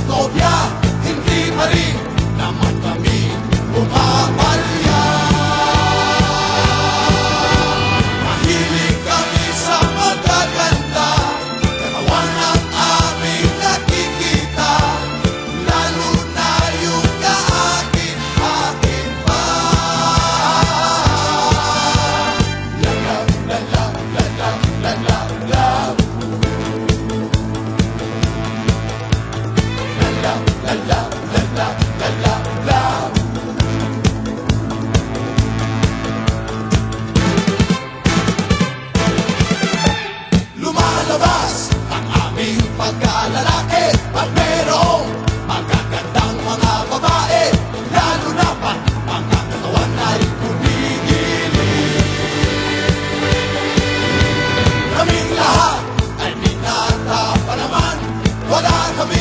nobya, hindi pa rin naman kami pumapalya. Mahilig kami sa magaganda, katawan ang aming nakikita, lalo na yung kaakin-akin pa. Love, love, love, love, love, love, love. La la la la la la la. Lumalabas ang aming pagkalalaki at merong magagandang mga babae, lalo na pa mga katawan ay kumikilig. Kaming lahat ay binata pa naman, wala kami